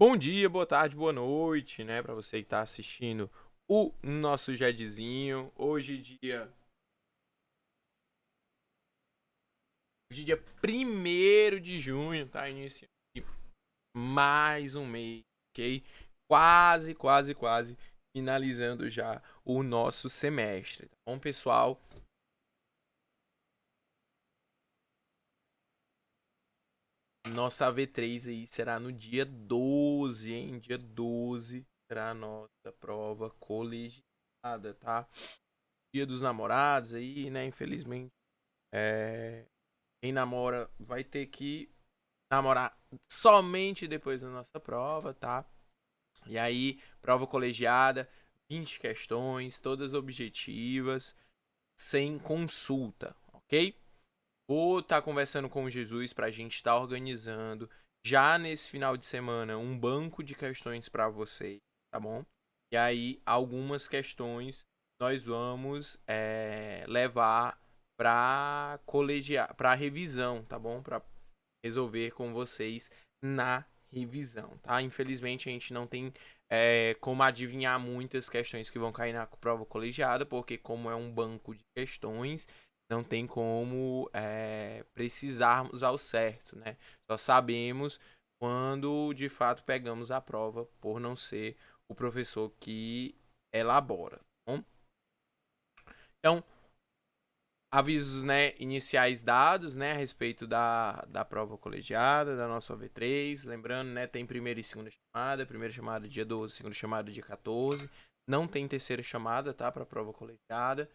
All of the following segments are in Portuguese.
Bom dia, boa tarde, boa noite, né, para você que tá assistindo o nosso JEDzinho. Hoje dia 1º de junho, tá iniciando aqui mais um mês, ok? Quase finalizando já o nosso semestre, tá bom, pessoal? Nossa AV3 aí será no dia 12, hein? Dia 12 será a nossa prova colegiada, tá? Dia dos namorados aí, né? Infelizmente, quem namora vai ter que namorar somente depois da nossa prova, tá? E aí, prova colegiada, 20 questões, todas objetivas, sem consulta, ok? Vou estar conversando com o Jesus para a gente estar organizando já nesse final de semana um banco de questões para vocês, tá bom? E aí, algumas questões nós vamos levar para revisão, tá bom? Para resolver com vocês na revisão, tá? Infelizmente a gente não tem como adivinhar muitas questões que vão cair na prova colegiada, porque como é um banco de questões, não tem como precisarmos ao certo, né? Só sabemos quando de fato pegamos a prova, por não ser o professor que elabora, tá bom? Então, avisos, né, iniciais dados, né, a respeito da prova colegiada, da nossa OV3. Lembrando, né, tem primeira chamada dia 12, segunda chamada dia 14. Não tem terceira chamada, tá, para a prova colegiada.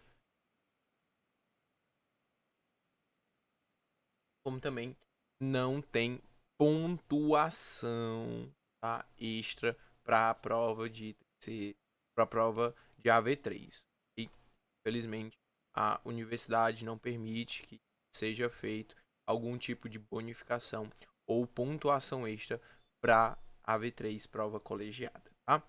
Como também não tem pontuação, tá, extra para a prova de AV3. E, infelizmente, a universidade não permite que seja feito algum tipo de bonificação ou pontuação extra para a AV3, prova colegiada, tá?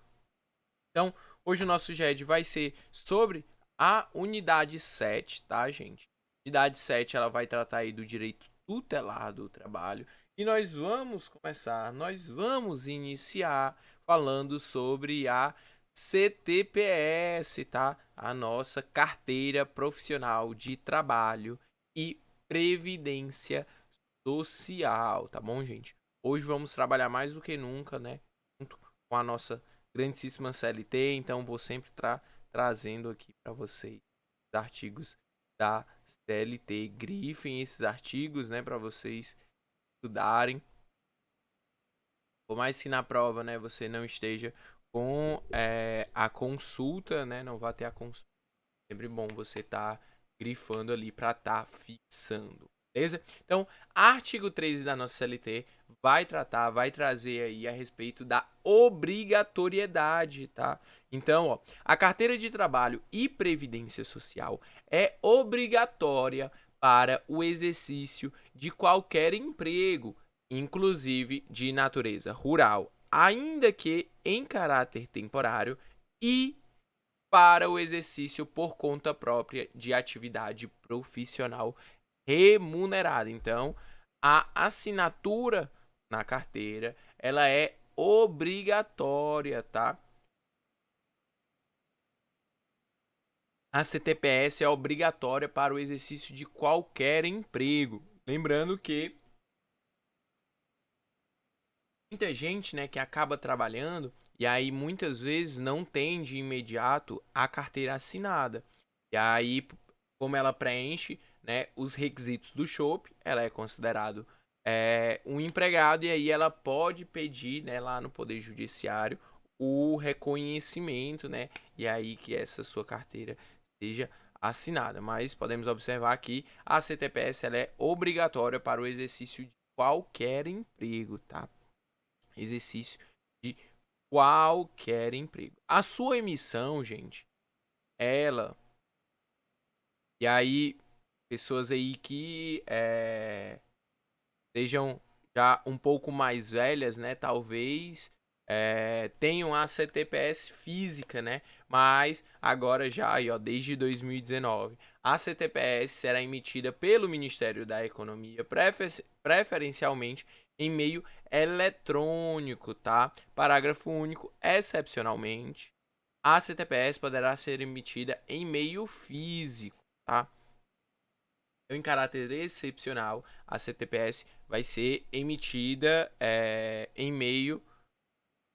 Então, hoje o nosso GED vai ser sobre a unidade 7, tá, gente? Unidade 7, ela vai tratar aí do direito tutelar do trabalho. E nós vamos iniciar falando sobre a CTPS, tá? A nossa carteira profissional de trabalho e previdência social, tá bom, gente? Hoje vamos trabalhar mais do que nunca, né? Junto com a nossa grandíssima CLT, então vou sempre trazendo aqui para vocês os artigos da CLT. Grifem esses artigos, né, para vocês estudarem. Por mais que na prova, né, você não esteja com a consulta, né, não vá ter a consulta. Sempre bom você estar grifando ali para estar fixando, beleza? Então, artigo 13 da nossa CLT vai trazer aí a respeito da obrigatoriedade, tá? Então, ó, a carteira de trabalho e previdência social é obrigatória para o exercício de qualquer emprego, inclusive de natureza rural, ainda que em caráter temporário e para o exercício por conta própria de atividade profissional remunerada. Então, a assinatura na carteira, ela é obrigatória, tá? A CTPS é obrigatória para o exercício de qualquer emprego. Lembrando que muita gente, né, que acaba trabalhando e aí muitas vezes não tem de imediato a carteira assinada. E aí, como ela preenche, né, os requisitos do SHOP, ela é considerado um empregado e aí ela pode pedir, né, lá no Poder Judiciário o reconhecimento, né, e aí que essa sua carteira seja assinada. Mas podemos observar que a CTPS ela é obrigatória para o exercício de qualquer emprego, tá? Exercício de qualquer emprego. A sua emissão, gente, ela. E aí, pessoas aí que sejam já um pouco mais velhas, né? Talvez tenham a CTPS física, né? Mas agora já, aí, ó, desde 2019, a CTPS será emitida pelo Ministério da Economia, preferencialmente em meio eletrônico, tá? Parágrafo único. Excepcionalmente, a CTPS poderá ser emitida em meio físico, tá? Então, em caráter excepcional, a CTPS vai ser emitida em meio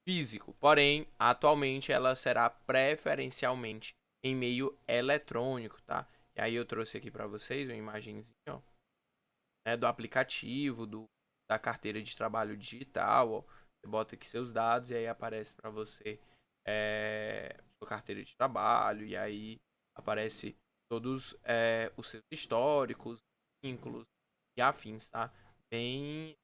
físico. Porém, atualmente ela será preferencialmente em meio eletrônico, tá? E aí eu trouxe aqui para vocês uma imagenzinha, ó, né, do aplicativo, da carteira de trabalho digital, ó. Você bota aqui seus dados e aí aparece para você sua carteira de trabalho e aí aparece todos os seus históricos, vínculos e afins, tá? Bem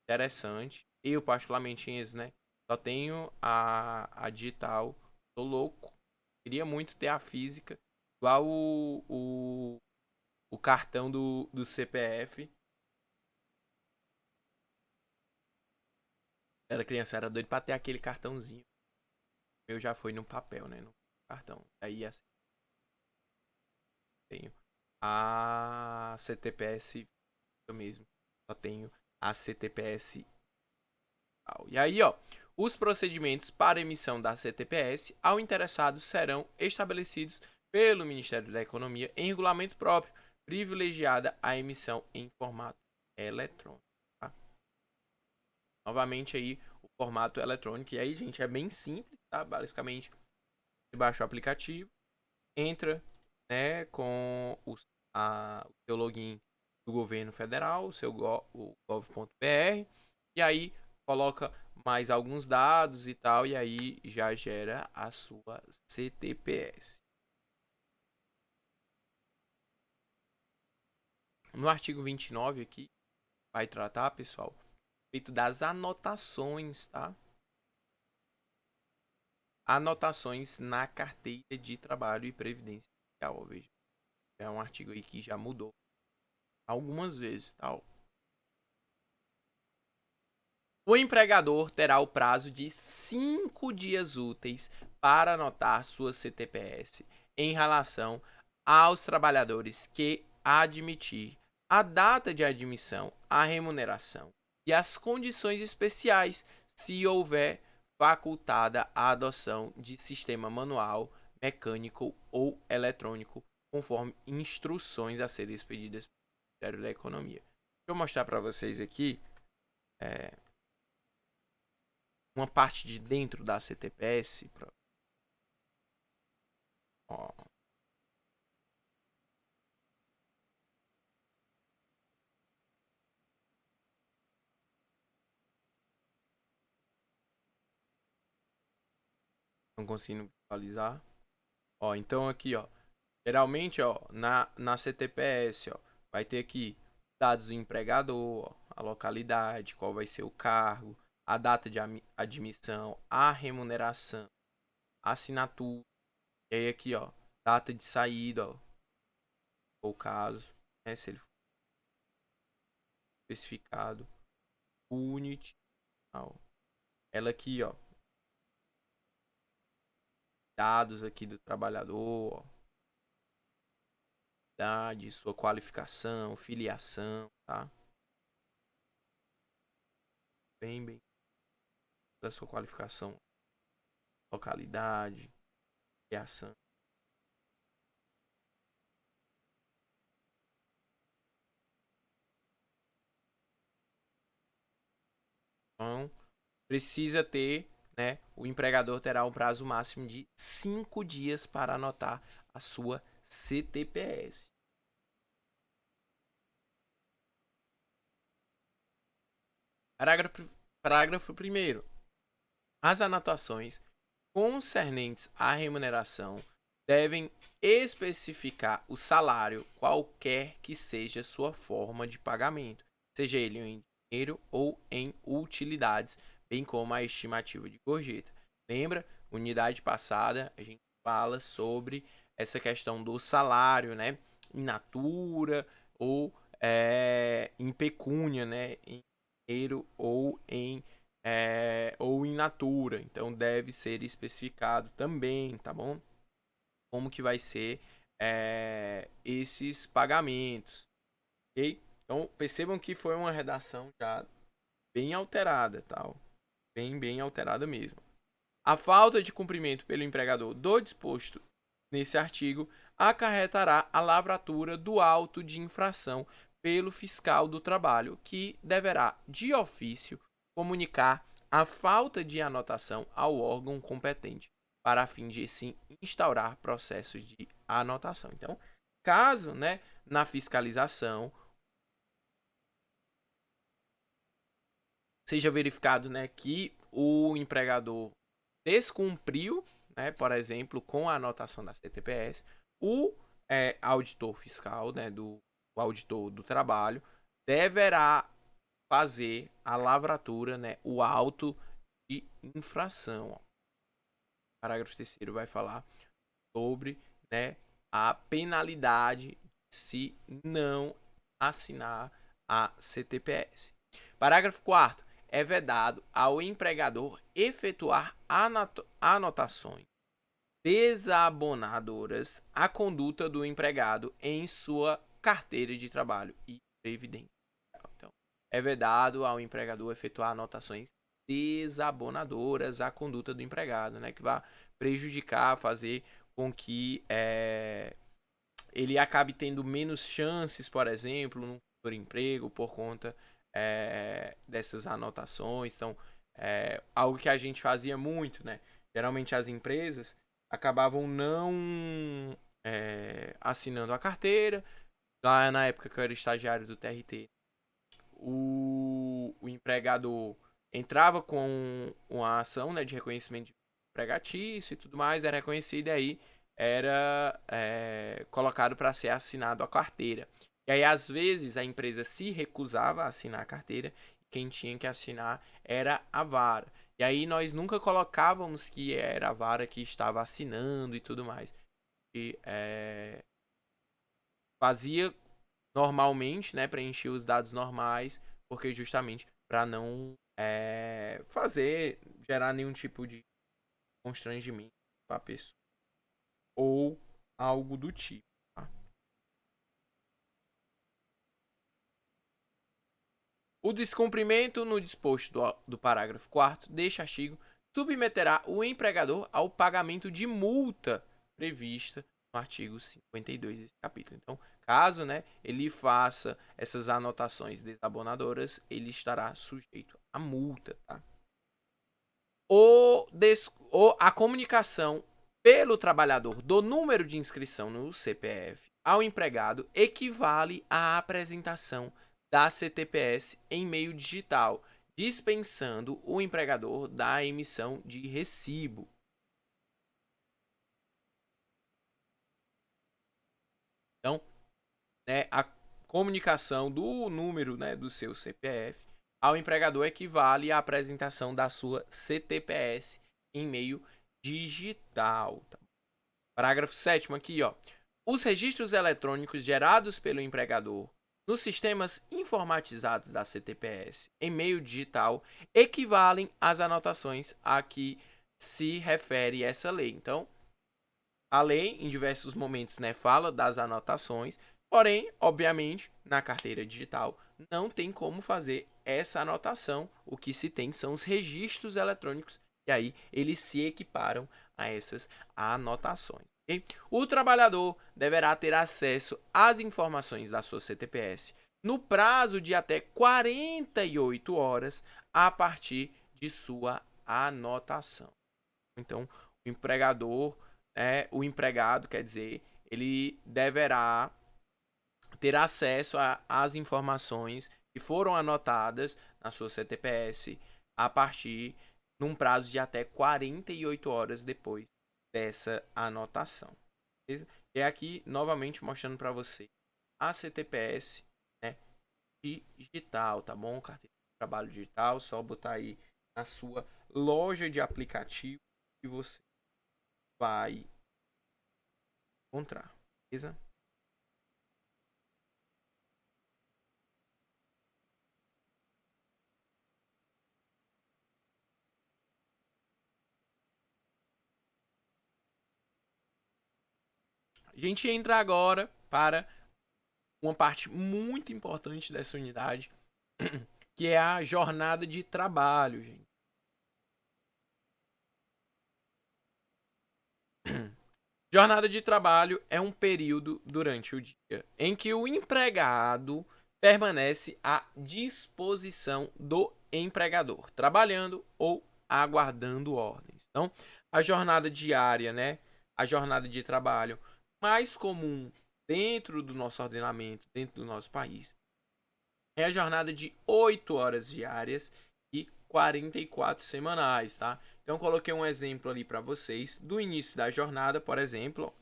interessante. Eu, particularmente, né? Só tenho a digital. Tô louco. Queria muito ter a física. Igual o cartão do CPF. Era criança, era doido pra ter aquele cartãozinho. Eu já fui no papel, né? No cartão. Aí assim, tenho a CTPS eu mesmo. Só tenho a CTPS. E aí, ó, os procedimentos para emissão da CTPS ao interessado serão estabelecidos pelo Ministério da Economia em regulamento próprio, privilegiada a emissão em formato eletrônico. Tá? Novamente aí o formato eletrônico. E aí, gente, é bem simples, tá? Basicamente, você baixa o aplicativo, entra, né, com o seu login do governo federal, o seu o gov.br, e aí coloca mais alguns dados e tal, e aí já gera a sua CTPS. No artigo 29 aqui, vai tratar, pessoal, feito das anotações, tá? Anotações na carteira de trabalho e previdência social, veja. É um artigo aí que já mudou algumas vezes, tal. O empregador terá o prazo de 5 dias úteis para anotar sua CTPS em relação aos trabalhadores que admitir a data de admissão, a remuneração e as condições especiais, se houver facultada a adoção de sistema manual, mecânico ou eletrônico, conforme instruções a serem expedidas pelo Ministério da Economia. Deixa eu mostrar para vocês aqui uma parte de dentro da CTPS. Ó, não consigo visualizar. Ó, então aqui, ó, geralmente, ó, na CTPS, ó, vai ter aqui dados do empregador, ó, a localidade, qual vai ser o cargo, a data de admissão, a remuneração, a assinatura, e aí aqui, ó, data de saída, ó, o caso, né, se ele for especificado, unit, ó, ela aqui, ó, dados aqui do trabalhador, ó, idade, sua qualificação, filiação, tá? Bem da sua qualificação, localidade, filiação. Então, precisa ter, né? O empregador terá um prazo máximo de 5 dias para anotar a sua CTPS. Parágrafo, parágrafo 1º. As anotações concernentes à remuneração devem especificar o salário, qualquer que seja sua forma de pagamento, seja ele em dinheiro ou em utilidades, bem como a estimativa de gorjeta. Lembra? Unidade passada, a gente fala sobre essa questão do salário, né? In natura ou em pecúnia, né? Em dinheiro ou in natura. Então deve ser especificado também, tá bom? Como que vai ser esses pagamentos, ok? Então, percebam que foi uma redação já bem alterada, tal. Bem alterada mesmo. A falta de cumprimento pelo empregador do disposto nesse artigo acarretará a lavratura do auto de infração pelo fiscal do trabalho, que deverá, de ofício, comunicar a falta de anotação ao órgão competente, para a fim de sim instaurar processos de anotação. Então, caso, né, na fiscalização seja verificado, né, que o empregador descumpriu, né, por exemplo, com a anotação da CTPS, o auditor fiscal, né, o auditor do trabalho, deverá fazer a lavratura, né, o auto de infração. O parágrafo 3º vai falar sobre, né, a penalidade se não assinar a CTPS. Parágrafo 4º. É vedado ao empregador efetuar anotações desabonadoras à conduta do empregado em sua carteira de trabalho e previdência. Então, é vedado ao empregador efetuar anotações desabonadoras à conduta do empregado, né, que vai prejudicar, fazer com que ele acabe tendo menos chances, por exemplo, no futuro emprego por conta dessas anotações. Então, algo que a gente fazia muito, né? Geralmente as empresas acabavam não assinando a carteira. Lá na época que eu era estagiário do TRT, o empregador entrava com uma ação, né, de reconhecimento de empregatício e tudo mais, era reconhecido, e aí era colocado para ser assinado a carteira. E aí, às vezes, a empresa se recusava a assinar a carteira, e quem tinha que assinar era a vara. E aí nós nunca colocávamos que era a vara que estava assinando e tudo mais. E fazia normalmente, né, preencher os dados normais, porque justamente para não gerar nenhum tipo de constrangimento para a pessoa ou algo do tipo. Tá? O descumprimento no disposto do parágrafo 4º deste artigo submeterá o empregador ao pagamento de multa prevista no artigo 52 desse capítulo. Então, caso, né, ele faça essas anotações desabonadoras, ele estará sujeito a multa. Tá? A comunicação pelo trabalhador do número de inscrição no CPF ao empregado equivale à apresentação da CTPS em meio digital, dispensando o empregador da emissão de recibo. Então, né, a comunicação do número, né, do seu CPF ao empregador equivale à apresentação da sua CTPS em meio digital. Tá? Parágrafo 7º aqui, ó. Os registros eletrônicos gerados pelo empregador nos sistemas informatizados da CTPS em meio digital equivalem às anotações a que se refere essa lei. Então, a lei, em diversos momentos, né, fala das anotações, porém, obviamente, na carteira digital não tem como fazer essa anotação. O que se tem são os registros eletrônicos, e aí eles se equiparam a essas anotações. Okay? O trabalhador deverá ter acesso às informações da sua CTPS no prazo de até 48 horas a partir de sua anotação. Então, o empregado, quer dizer, ele deverá ter acesso às informações que foram anotadas na sua CTPS a partir num prazo de até 48 horas depois dessa anotação. Beleza? E aqui novamente mostrando para você a CTPS, né, digital, tá bom? Carteira de trabalho digital, só botar aí na sua loja de aplicativo que você vai encontrar, beleza? A gente entra agora para uma parte muito importante dessa unidade, que é a jornada de trabalho, gente. Jornada de trabalho é um período durante o dia em que o empregado permanece à disposição do empregador, trabalhando ou aguardando ordens. Então, a jornada diária, né, a jornada de trabalho mais comum dentro do nosso ordenamento, dentro do nosso país, é a jornada de 8 horas diárias e 44 semanais, tá? Então, coloquei um exemplo ali para vocês do início da jornada, por exemplo,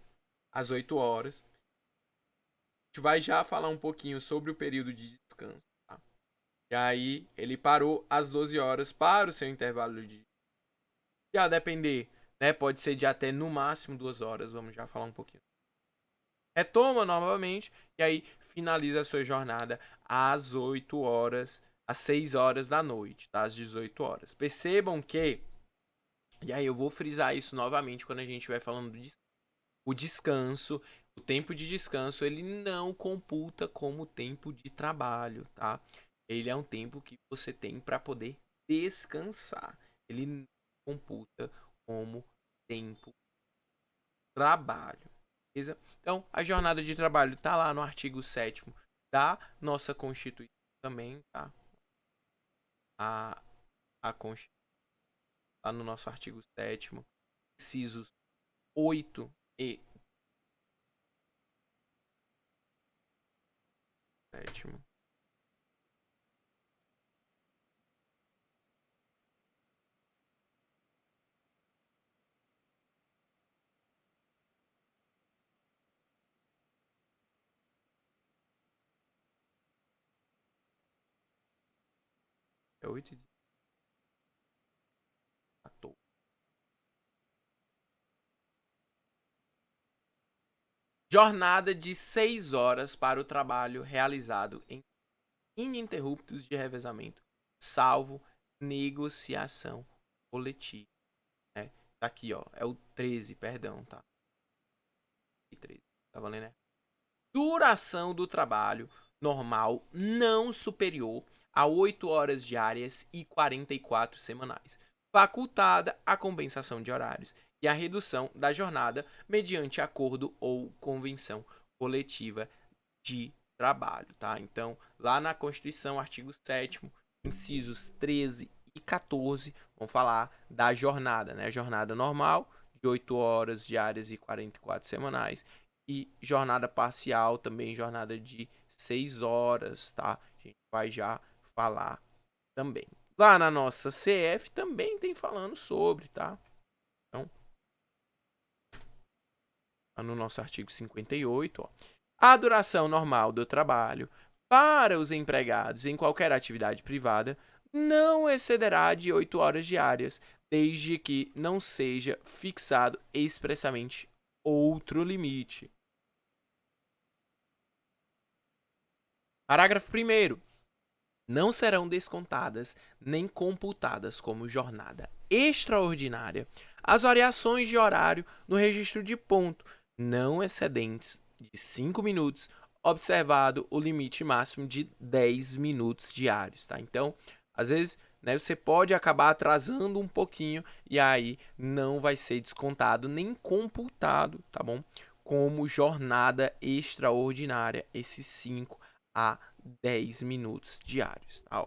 às 8 horas. A gente vai já falar um pouquinho sobre o período de descanso, tá? E aí, ele parou às 12 horas para o seu intervalo de... E a depender, né? Pode ser de até no máximo 2 horas, vamos já falar um pouquinho. Retoma novamente e aí finaliza a sua jornada às 8 horas, às 6 horas da noite, tá? Às 18 horas. Percebam que, e aí eu vou frisar isso novamente quando a gente vai falando de o descanso, o tempo de descanso, ele não computa como tempo de trabalho, tá? Ele é um tempo que você tem para poder descansar. Ele não computa como tempo de trabalho. Beleza? Então, a jornada de trabalho está lá no artigo 7º da nossa Constituição também, tá? A Constituição está no nosso artigo 7º, incisos 8 e 7º. É 8 e 14. Jornada de 6 horas para o trabalho realizado em ininterruptos de revezamento, salvo negociação coletiva. Né? Tá aqui, ó. É o 13, perdão, tá? 13. Tá valendo, né? Duração do trabalho normal não superior a 8 horas diárias e 44 semanais. Facultada a compensação de horários e a redução da jornada mediante acordo ou convenção coletiva de trabalho, tá? Então, lá na Constituição, artigo 7º, incisos 13 e 14, vão falar da jornada, né? Jornada normal, de 8 horas diárias e 44 semanais, e jornada parcial, também jornada de 6 horas, tá? A gente vai já falar também. Lá na nossa CF também tem falando sobre, tá? Então, no nosso artigo 58, ó. A duração normal do trabalho para os empregados em qualquer atividade privada não excederá de 8 horas diárias, desde que não seja fixado expressamente outro limite. Parágrafo 1º. Não serão descontadas nem computadas como jornada extraordinária as variações de horário no registro de ponto, não excedentes de 5 minutos, observado o limite máximo de 10 minutos diários, tá? Então, às vezes, né, você pode acabar atrasando um pouquinho e aí não vai ser descontado nem computado, tá bom? Como jornada extraordinária, esses 5 a 10 minutos diários. Tá?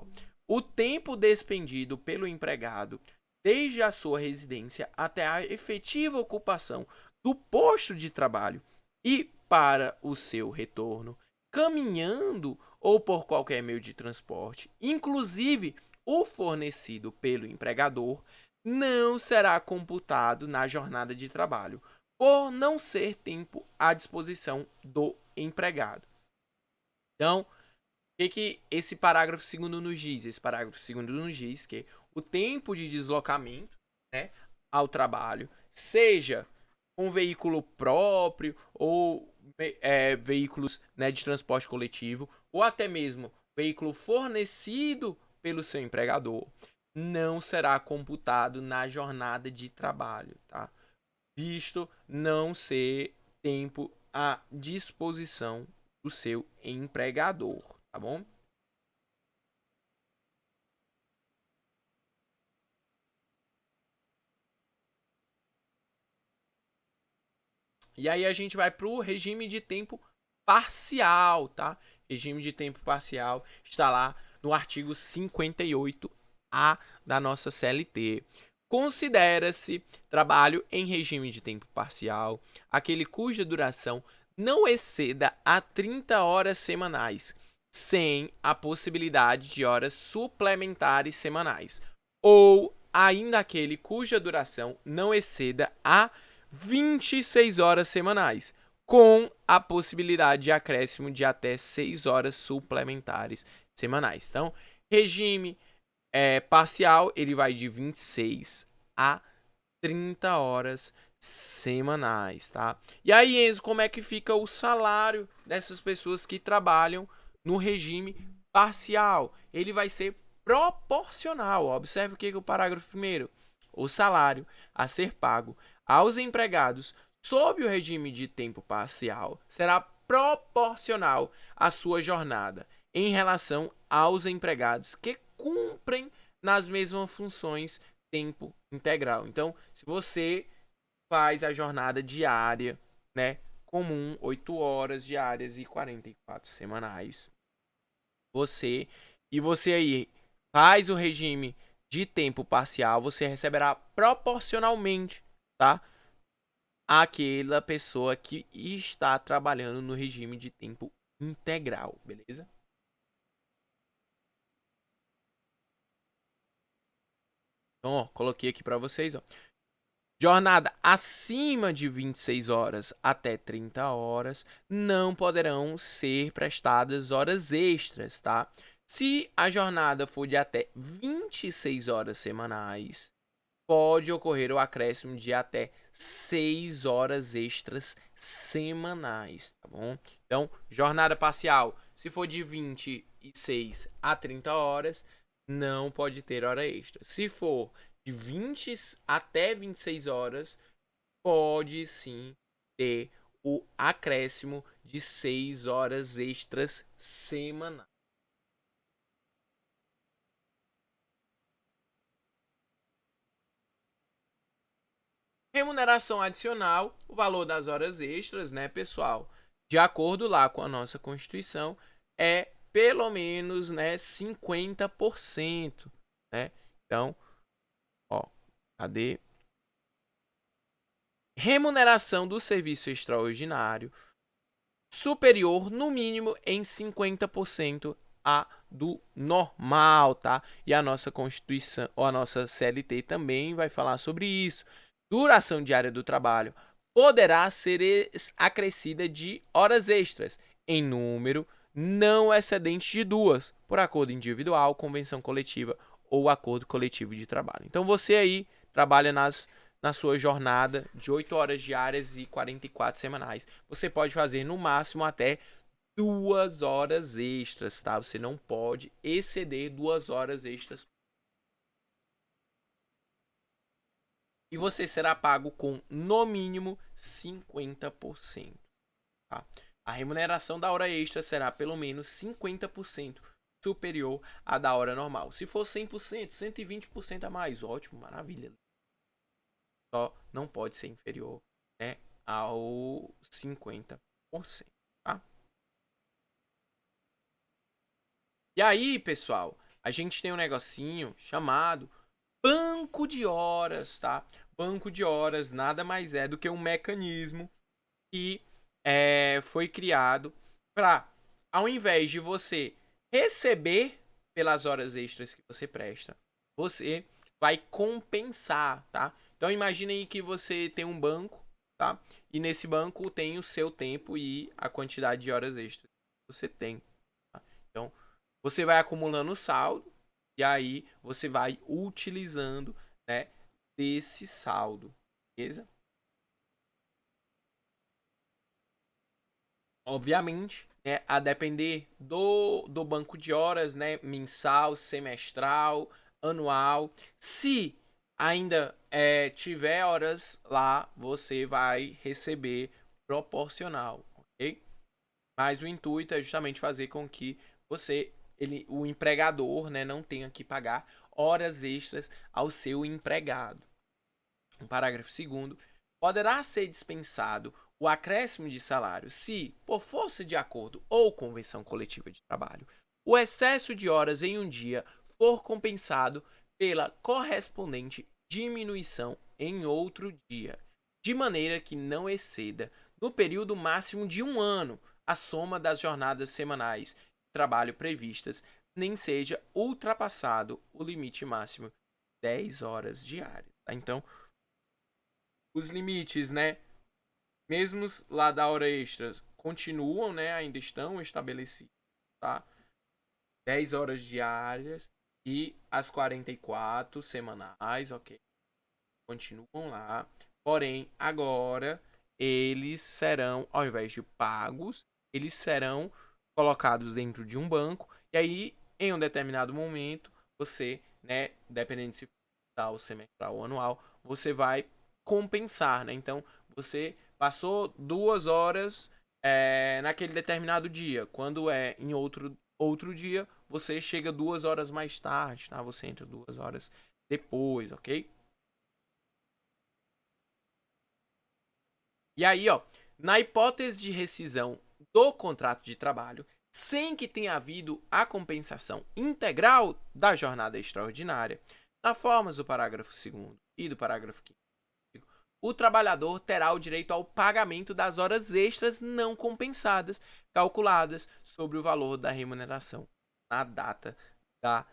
O tempo despendido pelo empregado desde a sua residência até a efetiva ocupação do posto de trabalho e para o seu retorno, caminhando ou por qualquer meio de transporte, inclusive o fornecido pelo empregador, não será computado na jornada de trabalho, por não ser tempo à disposição do empregado. Então, o que esse parágrafo 2º nos diz? Esse parágrafo 2º nos diz que o tempo de deslocamento, né, ao trabalho, seja um veículo próprio ou veículos, né, de transporte coletivo, ou até mesmo veículo fornecido pelo seu empregador, não será computado na jornada de trabalho, tá? Visto não ser tempo à disposição do seu empregador, tá bom? E aí a gente vai para o regime de tempo parcial, tá? Regime de tempo parcial está lá no artigo 58A da nossa CLT. Considera-se trabalho em regime de tempo parcial aquele cuja duração não exceda a 30 horas semanais, sem a possibilidade de horas suplementares semanais, ou ainda aquele cuja duração não exceda a 26 horas semanais, com a possibilidade de acréscimo de até 6 horas suplementares semanais. Então, regime parcial, ele vai de 26 a 30 horas semanais, tá? E aí, Enzo, como é que fica o salário dessas pessoas que trabalham no regime parcial? Ele vai ser proporcional. Observe o que é o parágrafo primeiro. O salário a ser pago aos empregados sob o regime de tempo parcial será proporcional à sua jornada em relação aos empregados que cumprem nas mesmas funções tempo integral. Então, se você faz a jornada diária, né, comum, 8 horas diárias e 44 semanais, você aí faz o regime de tempo parcial, você receberá proporcionalmente, tá? Àquela pessoa que está trabalhando no regime de tempo integral, beleza? Então, ó, coloquei aqui para vocês, ó. Jornada acima de 26 horas até 30 horas não poderão ser prestadas horas extras, tá? Se a jornada for de até 26 horas semanais, pode ocorrer o acréscimo de até 6 horas extras semanais, tá bom? Então, jornada parcial, se for de 26 a 30 horas, não pode ter hora extra. Se for de 20 até 26 horas, pode sim ter o acréscimo de 6 horas extras semanais. Remuneração adicional, o valor das horas extras, né, pessoal? De acordo lá com a nossa Constituição, é pelo menos, né, 50%, né? Então, ó, cadê? Remuneração do serviço extraordinário superior, no mínimo, em 50% a do normal, tá? E a nossa Constituição, ou a nossa CLT também vai falar sobre isso. Duração diária do trabalho poderá ser acrescida de horas extras, em número não excedente de 2, por acordo individual, convenção coletiva ou acordo coletivo de trabalho. Então você aí trabalha na sua jornada de 8 horas diárias e 44 semanais. Você pode fazer no máximo até 2 horas extras, tá? Você não pode exceder 2 horas extras. E você será pago com, no mínimo, 50%. Tá? A remuneração da hora extra será pelo menos 50% superior à da hora normal. Se for 100%, 120% a mais, ótimo, maravilha. Só não pode ser inferior, né, ao 50%. Tá? E aí, pessoal, a gente tem um negocinho chamado banco de horas, tá? Banco de horas nada mais é do que um mecanismo que foi criado para, ao invés de você receber pelas horas extras que você presta, você vai compensar, tá? Então imagine aí que você tem um banco, tá? E nesse banco tem o seu tempo e a quantidade de horas extras que você tem. Tá? Então você vai acumulando saldo e aí você vai utilizando, né, desse saldo, beleza? Obviamente, né, a depender do banco de horas, né, mensal, semestral, anual. Se ainda tiver horas lá, você vai receber proporcional, ok? Mas o intuito é justamente fazer com que o empregador, né, não tenha que pagar horas extras ao seu empregado. No parágrafo 2º, poderá ser dispensado o acréscimo de salário se, por força de acordo ou convenção coletiva de trabalho, o excesso de horas em um dia for compensado pela correspondente diminuição em outro dia, de maneira que não exceda, no período máximo de um ano, a soma das jornadas semanais de trabalho previstas, nem seja ultrapassado o limite máximo de 10 horas diárias. Tá? Então, os limites, né, mesmo lá da hora extra, continuam, né, ainda estão estabelecidos, tá? 10 horas diárias e as 44 semanais, ok? Continuam lá. Porém, agora eles serão, ao invés de pagos, eles serão colocados dentro de um banco. E aí, em um determinado momento, você, né, dependendo se for semestral ou anual, você vai compensar, né? Então, você passou 2 horas naquele determinado dia. Quando é em outro dia, você chega 2 horas mais tarde, tá? Você entra 2 horas depois, ok? E aí, ó, na hipótese de rescisão do contrato de trabalho, sem que tenha havido a compensação integral da jornada extraordinária, na formas do parágrafo 2º e do parágrafo 5º, o trabalhador terá o direito ao pagamento das horas extras não compensadas, calculadas sobre o valor da remuneração na data da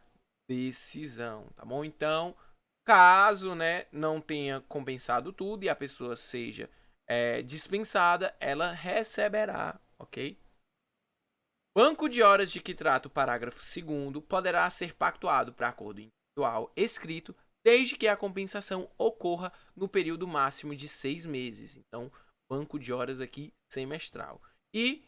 decisão, tá bom? Então, caso, né, não tenha compensado tudo e a pessoa seja dispensada, ela receberá, ok? Banco de horas de que trata o parágrafo 2º poderá ser pactuado para acordo individual escrito, desde que a compensação ocorra no período máximo de 6 meses. Então, banco de horas aqui semestral. E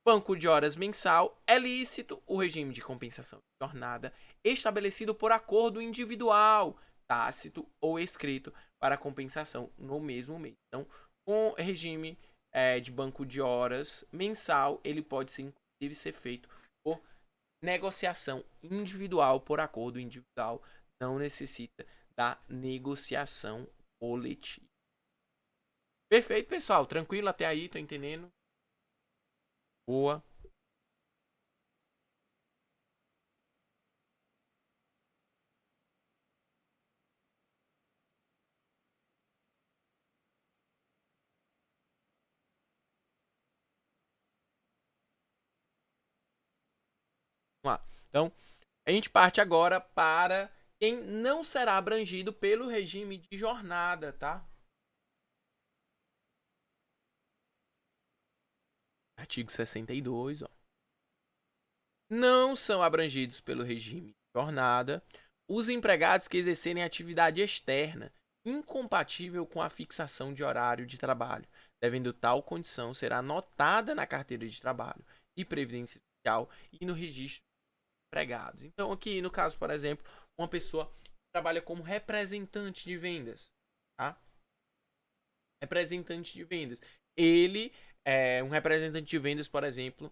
banco de horas mensal é lícito o regime de compensação de jornada estabelecido por acordo individual, tácito ou escrito para compensação no mesmo mês. Então, com regime de banco de horas mensal, ele pode ser, inclusive ser feito por negociação individual, por acordo individual, não necessita da negociação coletiva. Perfeito, pessoal. Tranquilo até aí, tô entendendo? Boa. Vamos lá. Então, a gente parte agora para quem não será abrangido pelo regime de jornada, tá? Artigo 62, ó. Não são abrangidos pelo regime de jornada os empregados que exercerem atividade externa incompatível com a fixação de horário de trabalho, devendo tal condição ser anotada na carteira de trabalho e previdência social e no registro de empregados. Então, aqui no caso, por exemplo, uma pessoa trabalha como representante de vendas, tá? Representante de vendas. Ele é um representante de vendas, por exemplo,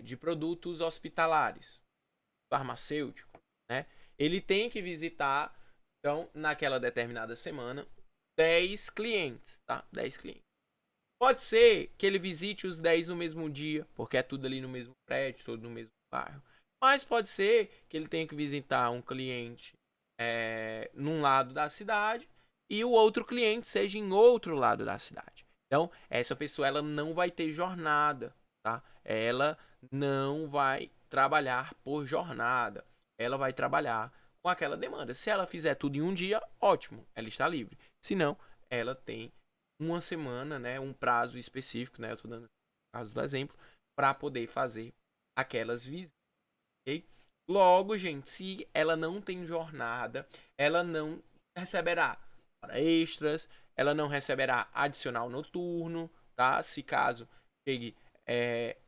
de produtos hospitalares, farmacêutico, né? Ele tem que visitar, então, naquela determinada semana, 10 clientes, tá? 10 clientes. Pode ser que ele visite os 10 no mesmo dia, porque é tudo ali no mesmo prédio, tudo no mesmo bairro. Mas pode ser que ele tenha que visitar um cliente num lado da cidade e o outro cliente seja em outro lado da cidade. Então, essa pessoa ela não vai ter jornada, tá? Ela não vai trabalhar por jornada. Ela vai trabalhar com aquela demanda. Se ela fizer tudo em um dia, ótimo, ela está livre. Se não, ela tem uma semana, né, um prazo específico, né, eu estou dando o caso do exemplo, para poder fazer aquelas visitas, ok? Logo, gente, se ela não tem jornada, ela não receberá hora extras, ela não receberá adicional noturno, tá? Se caso chegue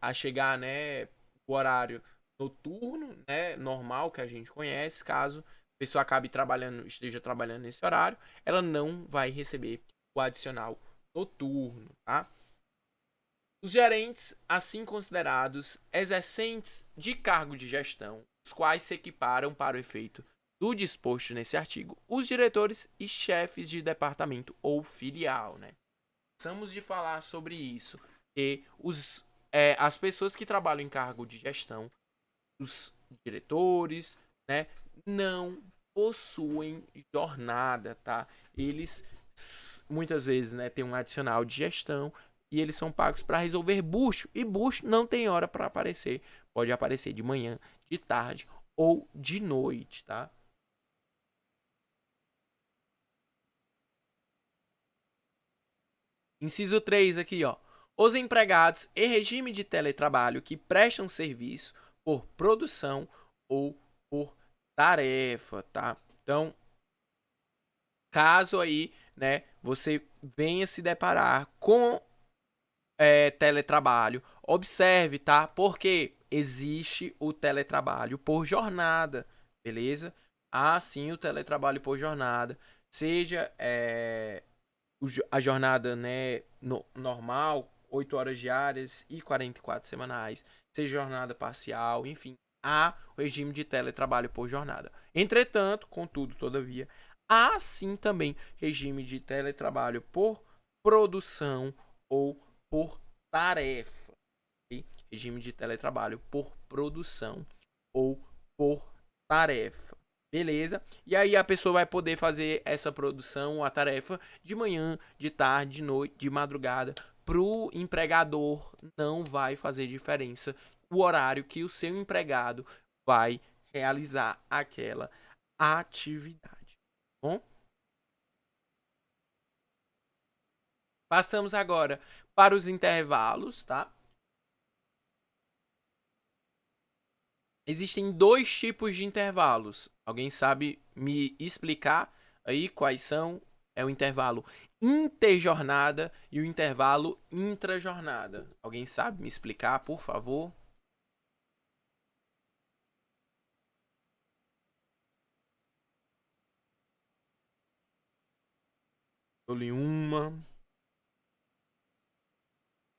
a chegar, né, o horário noturno, né, normal que a gente conhece, caso a pessoa acabe trabalhando, esteja trabalhando nesse horário, ela não vai receber o adicional noturno, tá? Os gerentes, assim considerados exercentes de cargo de gestão, os quais se equiparam para o efeito do disposto nesse artigo, os diretores e chefes de departamento ou filial, né? Precisamos de falar sobre isso, que as pessoas que trabalham em cargo de gestão, os diretores, né, não possuem jornada, tá? Eles muitas vezes, né, tem um adicional de gestão e eles são pagos para resolver bucho, e bucho não tem hora para aparecer. Pode aparecer de manhã, de tarde ou de noite, tá? Inciso 3 aqui, ó. Os empregados em regime de teletrabalho que prestam serviço por produção ou por tarefa, tá? Então, caso aí, né, você venha se deparar com teletrabalho, observe, tá? Porque existe o teletrabalho por jornada, beleza? Há sim o teletrabalho por jornada, seja a jornada, né, normal, 8 horas diárias e 44 semanais, seja jornada parcial, enfim, há o regime de teletrabalho por jornada. Entretanto, contudo, todavia, há sim também regime de teletrabalho por produção ou por tarefa. Okay? Regime de teletrabalho por produção ou por tarefa. Beleza? E aí a pessoa vai poder fazer essa produção, a tarefa, de manhã, de tarde, de noite, de madrugada. Pro empregador não vai fazer diferença o horário que o seu empregado vai realizar aquela atividade. Bom? Passamos agora para os intervalos, tá? Existem dois tipos de intervalos. Alguém sabe me explicar aí quais são? É o intervalo interjornada e o intervalo intrajornada. Alguém sabe me explicar, por favor? Dou-lhe uma,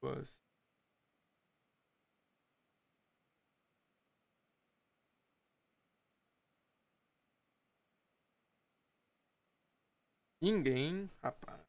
duas. Ninguém, rapaz.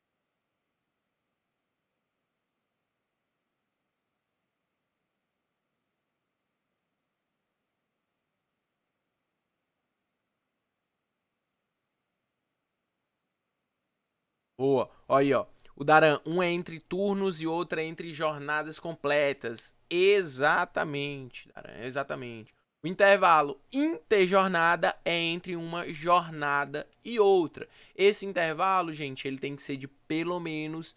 Boa. Olha aí, ó. O Daran, um é entre turnos e outro é entre jornadas completas. Exatamente, Daran, exatamente. O intervalo interjornada é entre uma jornada e outra. Esse intervalo, gente, ele tem que ser de pelo menos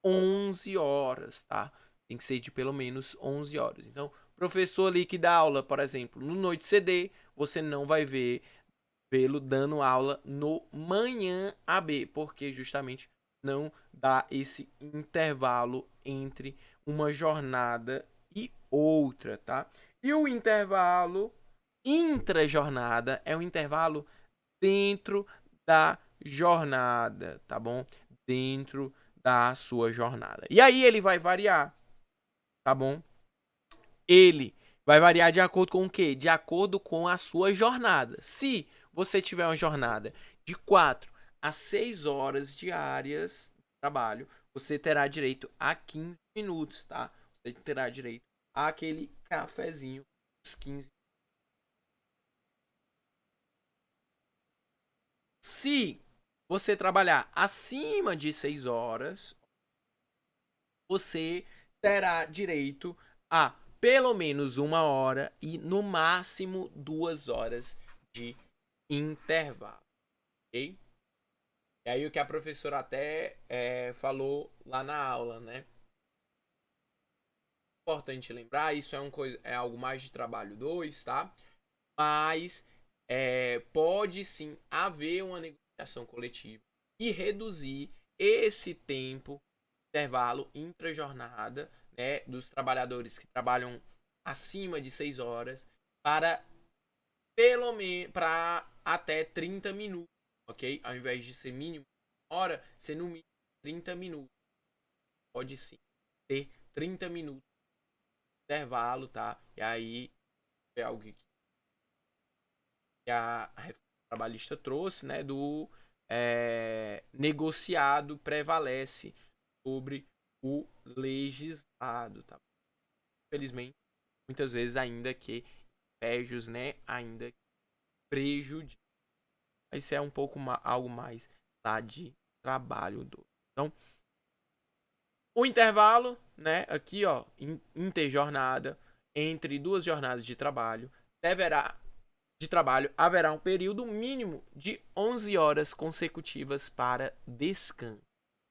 11 horas, tá? Tem que ser de pelo menos 11 horas. Então, professor ali que dá aula, por exemplo, no Noite CD, você não vai vê-lo dando aula no manhã AB, porque justamente não dá esse intervalo entre uma jornada e outra, tá? E o intervalo intra-jornada é um intervalo dentro da jornada, tá bom? Dentro da sua jornada. E aí ele vai variar, tá bom? Ele vai variar de acordo com o quê? De acordo com a sua jornada. Se você tiver uma jornada de 4 a 6 horas diárias de trabalho, você terá direito a 15 minutos, tá? Você terá direito àquele cafezinho dos 15. Se você trabalhar acima de 6 horas, você terá direito a pelo menos 1 hora e no máximo 2 horas de intervalo, ok? E aí o que a professora até falou lá na aula, né? Importante lembrar, isso é algo mais de trabalho 2, tá? Mas pode sim haver uma negociação coletiva e reduzir esse tempo, intervalo intra-jornada, né, dos trabalhadores que trabalham acima de 6 horas para pelo menos para até 30 minutos, ok? Ao invés de ser mínimo 1 hora, ser no mínimo 30 minutos. Pode sim ter 30 minutos de intervalo, tá? E aí é algo que a reforma trabalhista trouxe, né? Do negociado prevalece sobre o legislado, tá? Infelizmente, muitas vezes ainda que impégios, né? Ainda prejudicam. Isso é um pouco algo mais lá de trabalho do. Então, o intervalo, né? Aqui, ó, interjornada entre duas jornadas de trabalho haverá um período mínimo de 11 horas consecutivas para descanso.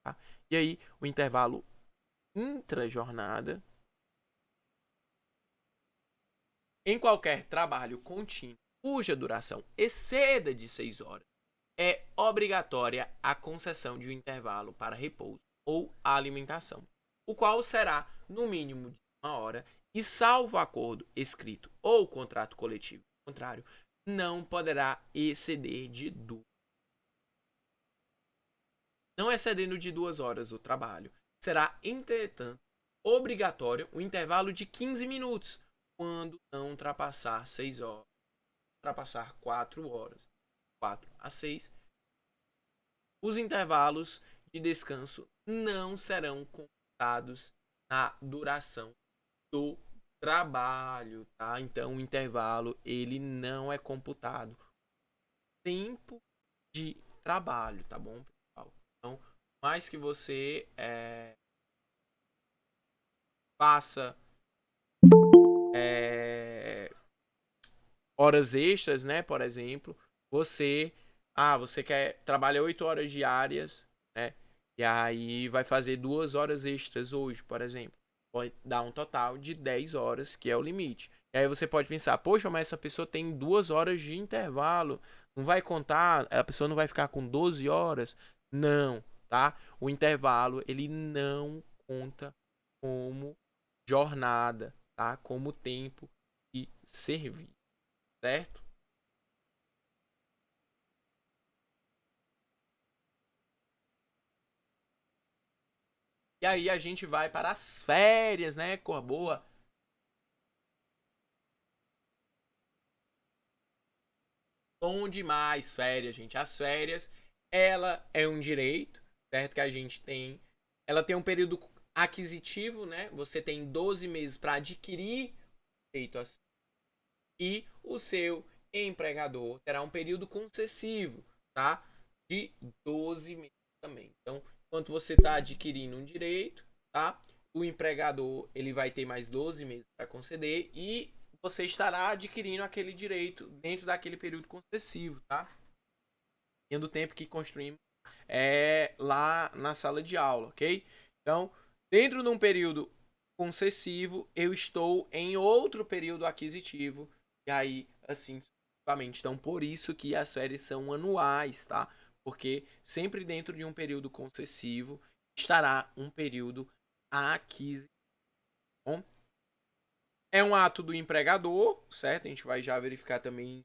Tá? E aí, o intervalo intrajornada em qualquer trabalho contínuo cuja duração exceda de 6 horas, é obrigatória a concessão de um intervalo para repouso ou alimentação, o qual será no mínimo de 1 hora e, salvo acordo escrito ou contrato coletivo contrário, não poderá exceder de 2. Não excedendo de 2 horas o trabalho, será, entretanto, obrigatório o intervalo de 15 minutos, quando não ultrapassar 6 horas, ultrapassar 4 horas, 4 a 6. Os intervalos de descanso não serão contados na duração do trabalho, tá? Então, o intervalo ele não é computado tempo de trabalho, tá bom, pessoal? Então, mais que você faça horas extras, né? Por exemplo, você quer trabalhar 8 horas diárias, né? E aí vai fazer 2 horas extras hoje, por exemplo. Pode dar um total de 10 horas, que é o limite. E aí você pode pensar, poxa, mas essa pessoa tem 2 horas de intervalo. Não vai contar, a pessoa não vai ficar com 12 horas? Não, tá? O intervalo, ele não conta como jornada, tá? Como tempo de serviço, certo? E aí a gente vai para as férias, né? Cor boa. Bom demais, férias, gente. As férias, ela é um direito, certo? Que a gente tem. Ela tem um período aquisitivo, né? Você tem 12 meses para adquirir direito a. E o seu empregador terá um período concessivo, tá? De 12 meses também. Então, enquanto você está adquirindo um direito, tá? O empregador ele vai ter mais 12 meses para conceder e você estará adquirindo aquele direito dentro daquele período concessivo, tá? Tendo o tempo que construímos lá na sala de aula, ok? Então, dentro de um período concessivo, eu estou em outro período aquisitivo, e aí, assim, sucessivamente. Então, por isso que as férias são anuais, tá? Porque sempre dentro de um período concessivo estará um período aquisitivo. Bom, é um ato do empregador, certo? A gente vai já verificar também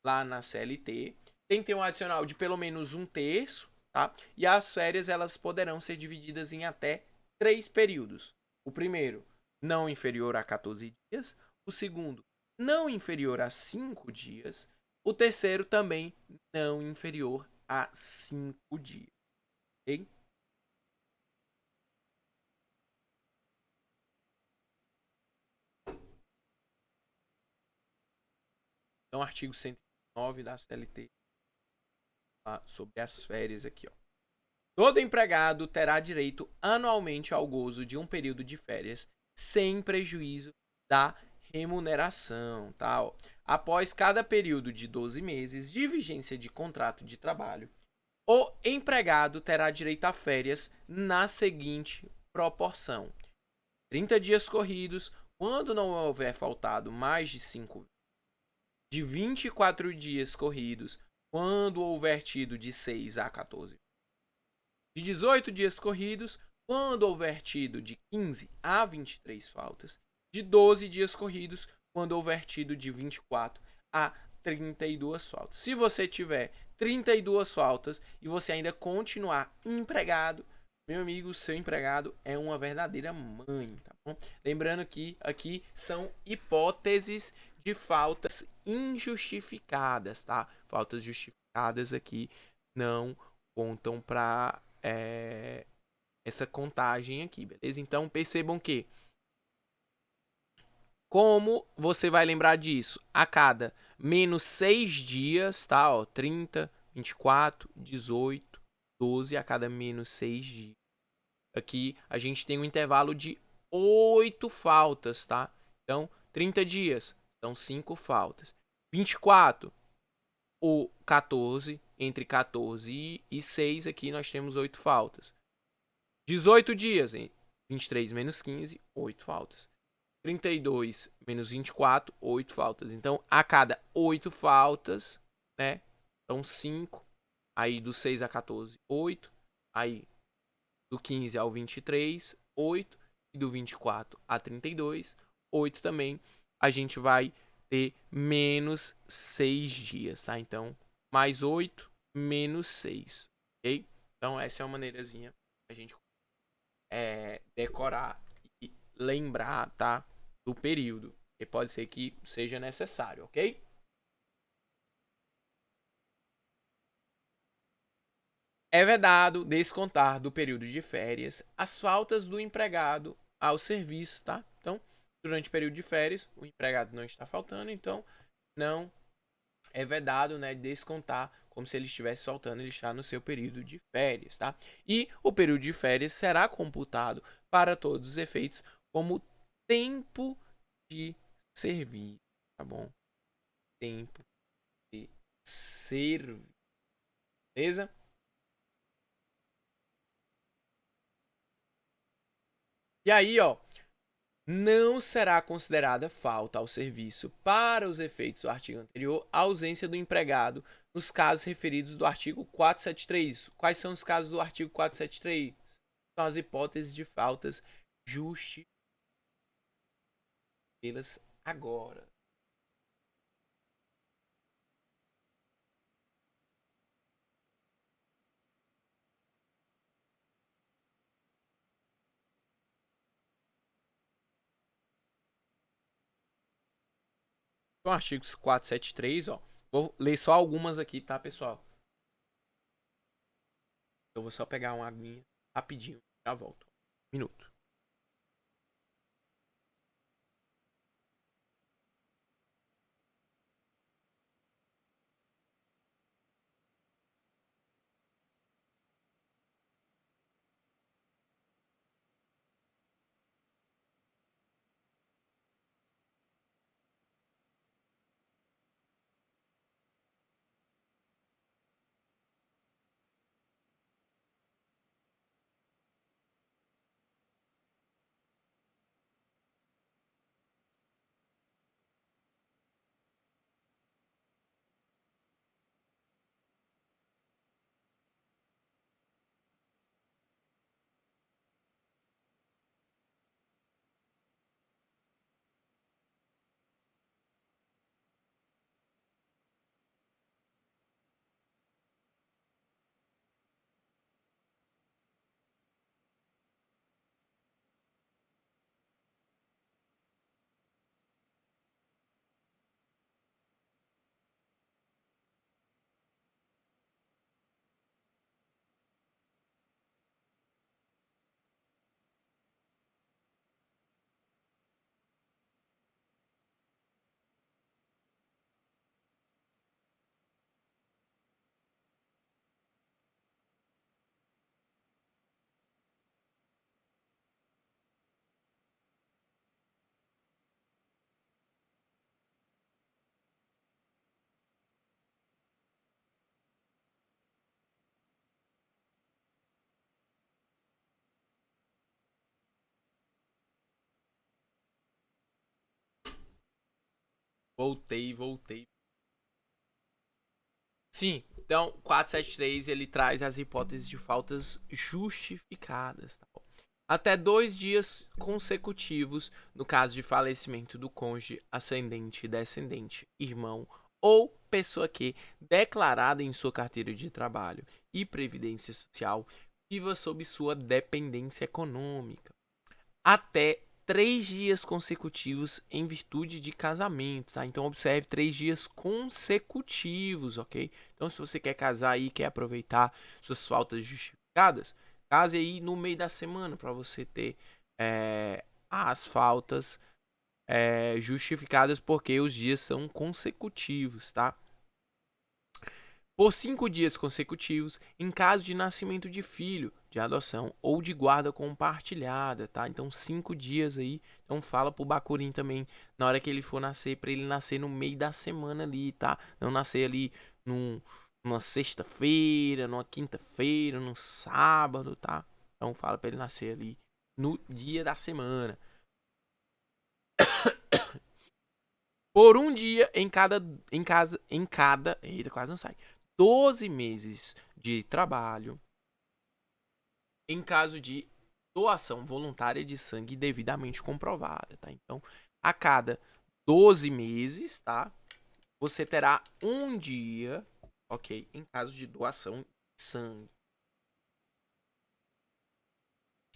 lá na CLT. Tem que ter um adicional de pelo menos 1/3, tá? E as férias elas poderão ser divididas em até 3 períodos. O primeiro, não inferior a 14 dias. O segundo, não inferior a 5 dias. O terceiro também não inferior a 5 dias. Ok? Então, artigo 109 da CLT, tá? Sobre as férias aqui, ó. Todo empregado terá direito anualmente ao gozo de um período de férias, sem prejuízo da remuneração. Tá? Após cada período de 12 meses de vigência de contrato de trabalho, o empregado terá direito a férias na seguinte proporção: 30 dias corridos, quando não houver faltado mais de 5, de 24 dias corridos, quando houver tido de 6 a 14, de 18 dias corridos, quando houver tido de 15 a 23 faltas, de 12 dias corridos, quando houver tido de 24 a 32 faltas. Se você tiver 32 faltas e você ainda continuar empregado, Meu amigo, seu empregado é uma verdadeira mãe, tá bom? Lembrando que aqui são hipóteses de faltas injustificadas, tá? Faltas justificadas aqui não contam para essa contagem aqui, beleza? Então percebam que como você vai lembrar disso? A cada menos 6 dias, tá? Ó, 30, 24, 18, 12 a cada menos 6 dias. Aqui a gente tem um intervalo de 8 faltas, tá? Então, 30 dias, são 5 faltas. 24 ou 14, entre 14 e 6 aqui nós temos 8 faltas. 18 dias, 23 menos 15, 8 faltas. 32 menos 24, 8 faltas. Então, a cada 8 faltas, né? São 5. Aí do 6 a 14, 8. Aí do 15 ao 23, 8. E do 24 a 32, 8 também. A gente vai ter menos 6 dias, tá? Então, mais 8, menos 6. Ok? Então, essa é uma maneirazinha a gente decorar e lembrar, tá? Do período. E pode ser que seja necessário, ok? É vedado descontar do período de férias as faltas do empregado ao serviço, tá? Então, durante o período de férias, o empregado não está faltando, então não é vedado, né, descontar como se ele estivesse faltando, ele está no seu período de férias, tá? E o período de férias será computado para todos os efeitos como tempo de serviço, tá bom? Tempo de serviço, beleza? E aí, ó, não será considerada falta ao serviço para os efeitos do artigo anterior a ausência do empregado nos casos referidos do artigo 473. Quais são os casos do artigo 473? São as hipóteses de faltas justificadas agora. Então, artigo 473, ó. Vou ler só algumas aqui, tá, pessoal? Eu vou só pegar uma aguinha rapidinho, já volto. Um minuto. Voltei. Sim, então 473 ele traz as hipóteses de faltas justificadas. Tá? Até 2 dias consecutivos no caso de falecimento do cônjuge, ascendente, descendente, irmão ou pessoa que, declarada em sua carteira de trabalho e previdência social, viva sob sua dependência econômica. Até 3 dias consecutivos em virtude de casamento, tá? Então observe 3 dias consecutivos, ok? Então se você quer casar aí, quer aproveitar suas faltas justificadas, case aí no meio da semana para você ter as faltas justificadas porque os dias são consecutivos, tá? Por 5 dias consecutivos, em caso de nascimento de filho, de adoção ou de guarda compartilhada, tá? Então 5 dias aí. Então fala pro Bacurim também, na hora que ele for nascer, para ele nascer no meio da semana ali, tá? Não nascer ali numa sexta-feira, numa quinta-feira, num sábado, tá? Então fala para ele nascer ali no dia da semana. Por um dia eita, quase não sai. 12 meses de trabalho em caso de doação voluntária de sangue devidamente comprovada, tá? Então, a cada 12 meses, tá? Você terá um dia, ok? Em caso de doação de sangue.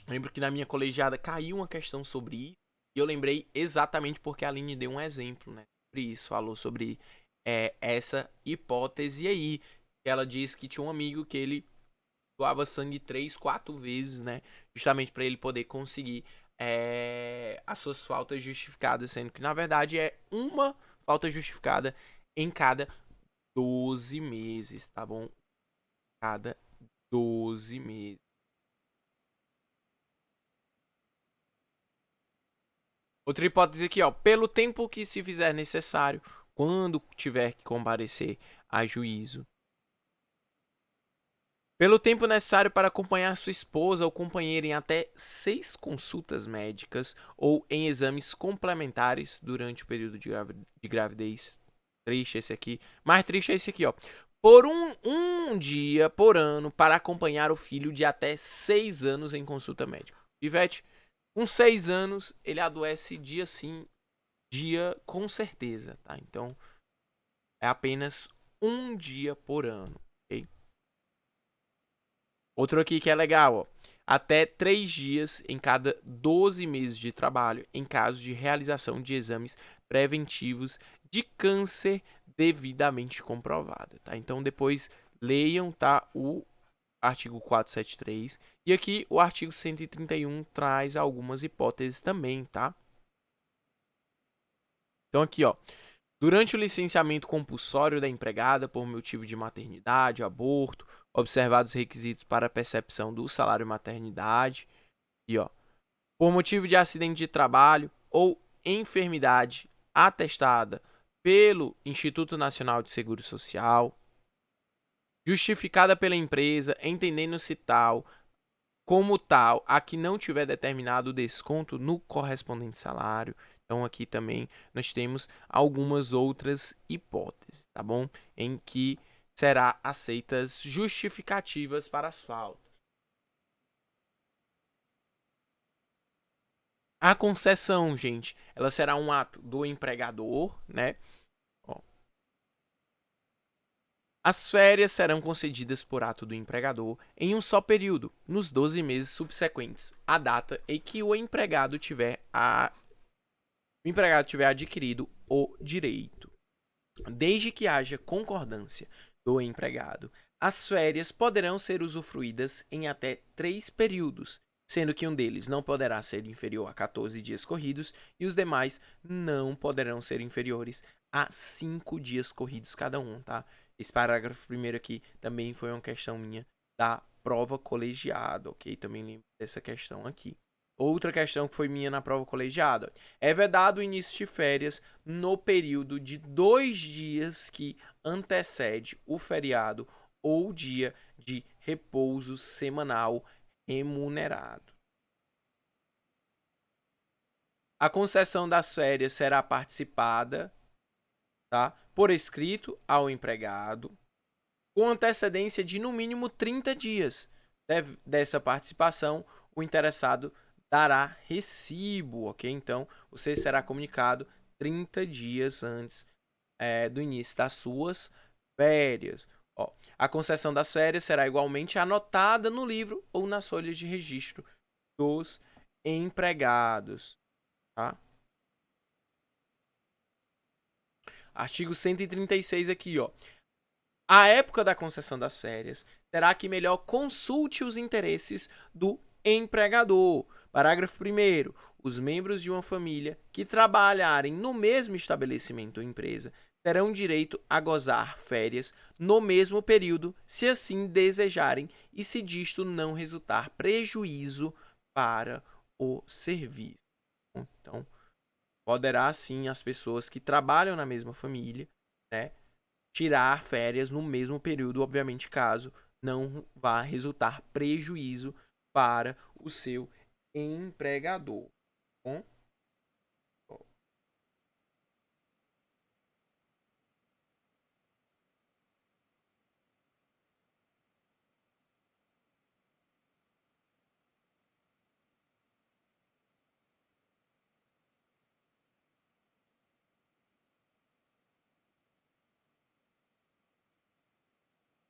Lembro que na minha colegiada caiu uma questão sobre isso e eu lembrei exatamente porque a Aline deu um exemplo, né? Sobre isso, falou sobre essa hipótese aí. Ela disse que tinha um amigo que ele doava sangue 3, 4 vezes, né? Justamente para ele poder conseguir as suas faltas justificadas, sendo que na verdade é uma falta justificada em cada 12 meses, tá bom? Cada 12 meses. Outra hipótese aqui, ó. Pelo tempo que se fizer necessário, quando tiver que comparecer a juízo. Pelo tempo necessário para acompanhar sua esposa ou companheira em até 6 consultas médicas ou em exames complementares durante o período de gravidez. Triste esse aqui. Mais triste é esse aqui, ó. Por um dia por ano para acompanhar o filho de até 6 anos em consulta médica. Ivete, com 6 anos, ele adoece dia sim, dia com certeza, tá? Então, é apenas um dia por ano, ok? Outro aqui que é legal, ó. Até 3 dias em cada 12 meses de trabalho, em caso de realização de exames preventivos de câncer devidamente comprovado, tá? Então, depois leiam, tá? O artigo 473. E aqui o artigo 131 traz algumas hipóteses também, tá? Então, aqui, ó. Durante o licenciamento compulsório da empregada por motivo de maternidade, aborto, observados os requisitos para a percepção do salário maternidade, e ó, por motivo de acidente de trabalho ou enfermidade atestada pelo Instituto Nacional de Seguro Social, justificada pela empresa, entendendo-se tal como tal, a que não tiver determinado desconto no correspondente salário. Então aqui também nós temos algumas outras hipóteses, tá bom? Em que será aceitas justificativas para as faltas. A concessão, gente, ela será um ato do empregador, né? Ó, as férias serão concedidas por ato do empregador em um só período, nos 12 meses subsequentes à data em que o empregado tiver adquirido o direito. Desde que haja concordância do empregado, as férias poderão ser usufruídas em até 3 períodos, sendo que um deles não poderá ser inferior a 14 dias corridos e os demais não poderão ser inferiores a 5 dias corridos cada um, tá? Esse parágrafo primeiro aqui também foi uma questão minha da prova colegiada, ok? Também lembro dessa questão aqui. Outra questão que foi minha na prova colegiada. É vedado o início de férias no período de 2 dias que antecede o feriado ou dia de repouso semanal remunerado. A concessão das férias será participada, tá, por escrito ao empregado, com antecedência de no mínimo 30 dias. Dessa participação, o interessado dará recibo, ok? Então, você será comunicado 30 dias antes do início das suas férias, Ó, a concessão das férias será igualmente anotada no livro ou nas folhas de registro dos empregados, tá? Artigo 136 aqui, ó. A época da concessão das férias terá que melhor consulte os interesses do empregador. Parágrafo 1º. Os membros de uma família que trabalharem no mesmo estabelecimento ou empresa terão direito a gozar férias no mesmo período, se assim desejarem e se disto não resultar prejuízo para o serviço. Então, poderá sim as pessoas que trabalham na mesma família, né, tirar férias no mesmo período, obviamente, caso não vá resultar prejuízo para o seu empregador. Bom?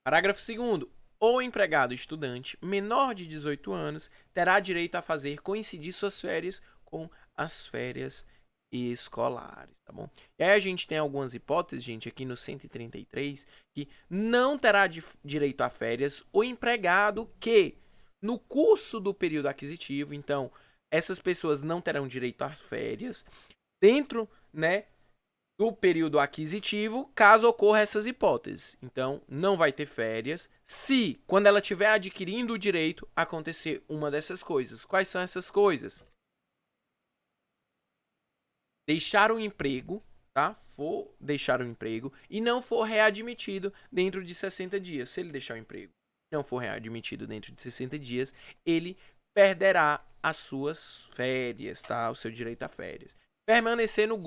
Parágrafo 2º. O empregado estudante menor de 18 anos terá direito a fazer coincidir suas férias com as férias escolares, tá bom? E aí a gente tem algumas hipóteses, gente, aqui no 133, que não terá direito a férias o empregado que, no curso do período aquisitivo, então, essas pessoas não terão direito às férias dentro, né, do período aquisitivo, caso ocorra essas hipóteses. Então, não vai ter férias se, quando ela estiver adquirindo o direito, acontecer uma dessas coisas. Quais são essas coisas? Deixar o emprego, tá? For deixar o emprego e não for readmitido dentro de 60 dias. Se ele deixar o emprego e não for readmitido dentro de 60 dias, ele perderá as suas férias, tá? O seu direito a férias. Permanecer no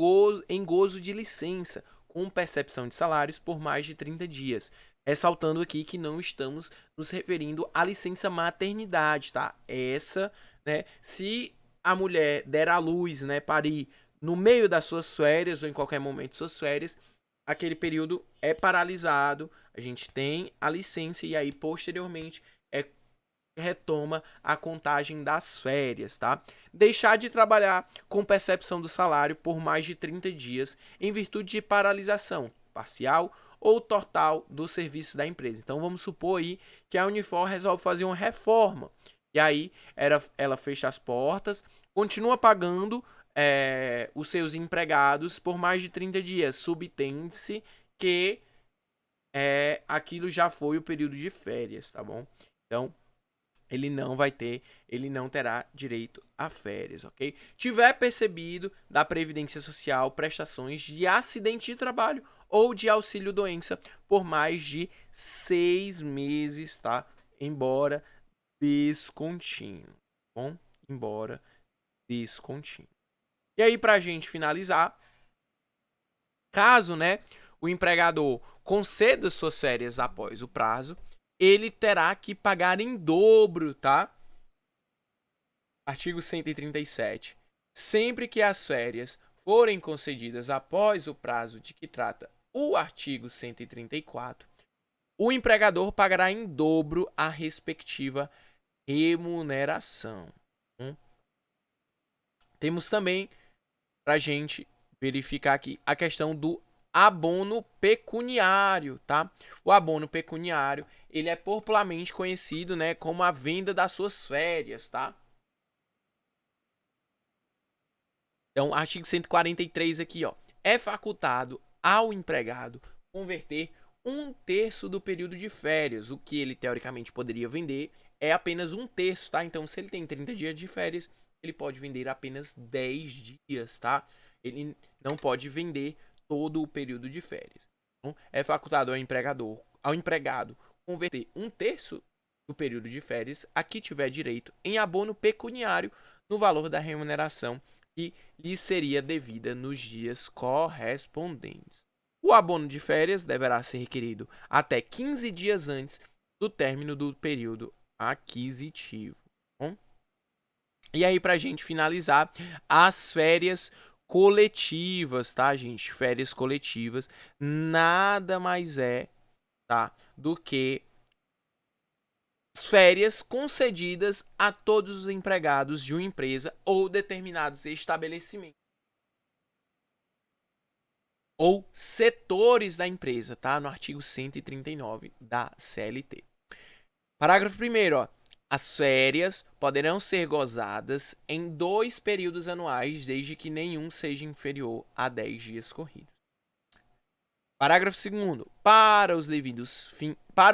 em gozo de licença, com percepção de salários por mais de 30 dias. Ressaltando aqui que não estamos nos referindo à licença maternidade, tá? Essa, né? Se a mulher der à luz, né, parir no meio das suas férias ou em qualquer momento de suas férias, aquele período é paralisado, a gente tem a licença e aí posteriormente retoma a contagem das férias, tá? Deixar de trabalhar com percepção do salário por mais de 30 dias em virtude de paralisação parcial ou total do serviço da empresa. Então vamos supor aí que a Unifor resolve fazer uma reforma e aí ela fecha as portas, continua pagando os seus empregados por mais de 30 dias. Subtende-se que aquilo já foi o período de férias, tá bom? Então, ele não terá direito a férias, ok? Tiver percebido da Previdência Social prestações de acidente de trabalho ou de auxílio-doença por mais de 6 meses, tá? Embora descontínuo, bom? Embora descontínuo. E aí, pra gente finalizar, caso, né, o empregador conceda suas férias após o prazo, ele terá que pagar em dobro, tá? Artigo 137. Sempre que as férias forem concedidas após o prazo de que trata o artigo 134, o empregador pagará em dobro a respectiva remuneração. Temos também, para a gente verificar aqui, a questão do abono pecuniário, tá? O abono pecuniário, ele é popularmente conhecido, né, como a venda das suas férias, tá? Então, artigo 143 aqui, ó. É facultado ao empregado converter um terço do período de férias. O que ele teoricamente poderia vender é apenas um terço, tá? Então, se ele tem 30 dias de férias, ele pode vender apenas 10 dias, tá? Ele não pode vender todo o período de férias. Então, é facultado ao empregado converter um terço do período de férias a que tiver direito em abono pecuniário no valor da remuneração que lhe seria devida nos dias correspondentes. O abono de férias deverá ser requerido até 15 dias antes do término do período aquisitivo. Bom? E aí, pra gente finalizar, as férias coletivas, tá, gente? Férias coletivas nada mais é, tá, do que as férias concedidas a todos os empregados de uma empresa ou determinados estabelecimentos ou setores da empresa, tá? No artigo 139 da CLT. Parágrafo 1º, ó. As férias poderão ser gozadas em 2 períodos anuais, desde que nenhum seja inferior a 10 dias corridos. Parágrafo 2º. Para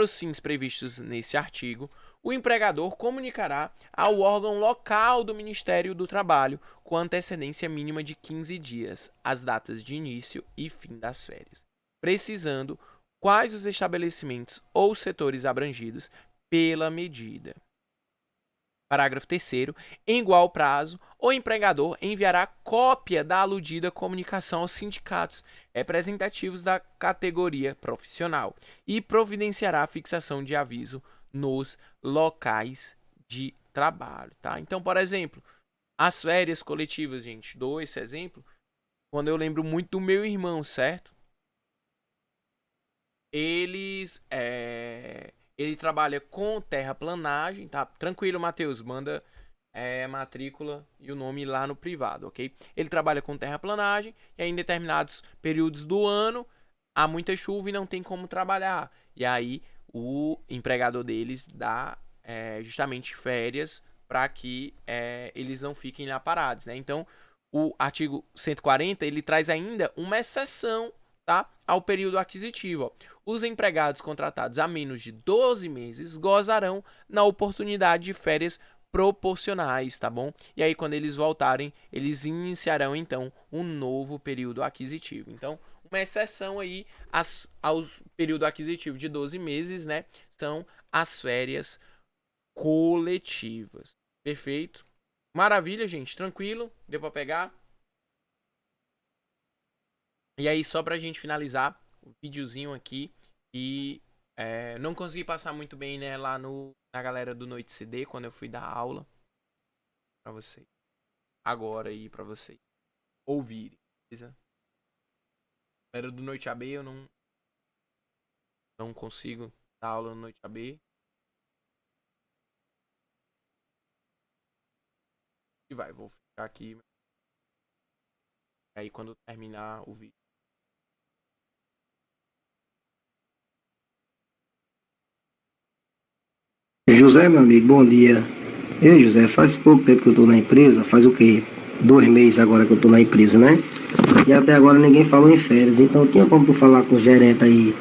os fins previstos nesse artigo, o empregador comunicará ao órgão local do Ministério do Trabalho, com antecedência mínima de 15 dias, as datas de início e fim das férias, precisando quais os estabelecimentos ou setores abrangidos pela medida. Parágrafo 3º. Em igual prazo, o empregador enviará cópia da aludida comunicação aos sindicatos representativos da categoria profissional e providenciará a fixação de aviso nos locais de trabalho, tá? Então, por exemplo, as férias coletivas, gente, dou esse exemplo quando eu lembro muito do meu irmão, certo? Ele trabalha com terraplanagem, tá? Tranquilo, Matheus, manda matrícula e o nome lá no privado, ok? Ele trabalha com terraplanagem e aí em determinados períodos do ano há muita chuva e não tem como trabalhar. E aí o empregador deles dá justamente férias para que eles não fiquem lá parados, né? Então, o artigo 140 ele traz ainda uma exceção, tá, ao período aquisitivo. Ó. Os empregados contratados há menos de 12 meses gozarão na oportunidade de férias proporcionais, tá bom? E aí, quando eles voltarem, eles iniciarão, então, um novo período aquisitivo. Então, uma exceção aí ao período aquisitivo de 12 meses, né? São as férias coletivas. Perfeito? Maravilha, gente. Tranquilo? Deu pra pegar? E aí, só pra gente finalizar o videozinho aqui. E não consegui passar muito bem, né, lá na galera do Noite CD, quando eu fui dar aula. Pra vocês. Agora aí, pra vocês ouvirem. Beleza? Galera do Noite AB, eu não consigo dar aula no Noite AB. E vou ficar aqui. Aí, quando terminar o vídeo. José, meu amigo, bom dia. Ei, José, faz pouco tempo que eu tô na empresa, faz o quê? 2 meses agora que eu tô na empresa, né? E até agora ninguém falou em férias, então tinha como tu falar com o gerente aí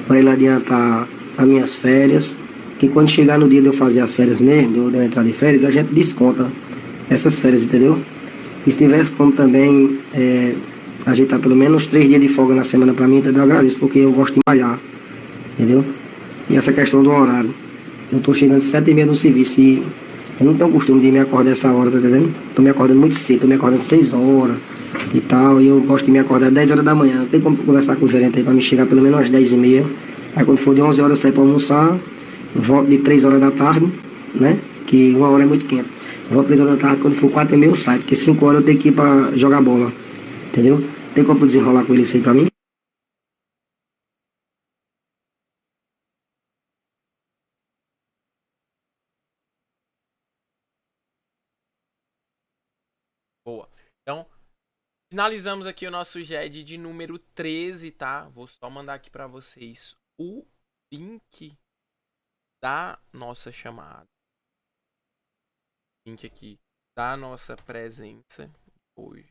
para ele adiantar as minhas férias, que quando chegar no dia de eu fazer as férias mesmo, de eu entrar de férias, a gente desconta essas férias, entendeu? E se tivesse como também ajeitar pelo menos 3 dias de folga na semana para mim, também eu agradeço, porque eu gosto de malhar, entendeu? E essa questão do horário. Eu tô chegando 7h30 no serviço e eu não tenho costume de me acordar essa hora, tá entendendo? Tô me acordando muito cedo, tô me acordando 6 horas e tal, e eu gosto de me acordar 10 horas da manhã. Não tem como conversar com o gerente aí pra me chegar pelo menos às 10h30. Aí quando for de 11 horas eu saio pra almoçar, volto de 3 horas da tarde, né? Que 1 hora é muito quente. Volto 3 horas da tarde, quando for 4h30 eu saio, porque 5 horas eu tenho que ir pra jogar bola, entendeu? Tem como desenrolar com ele isso aí pra mim? Boa. Então, finalizamos aqui o nosso GED de número 13, tá? Vou só mandar aqui pra vocês o link da nossa chamada. Link aqui da nossa presença hoje.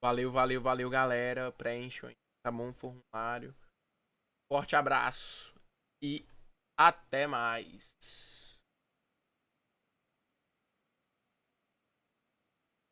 Valeu, valeu, valeu, galera. Preencham aí, tá bom? O formulário. Forte abraço e até mais.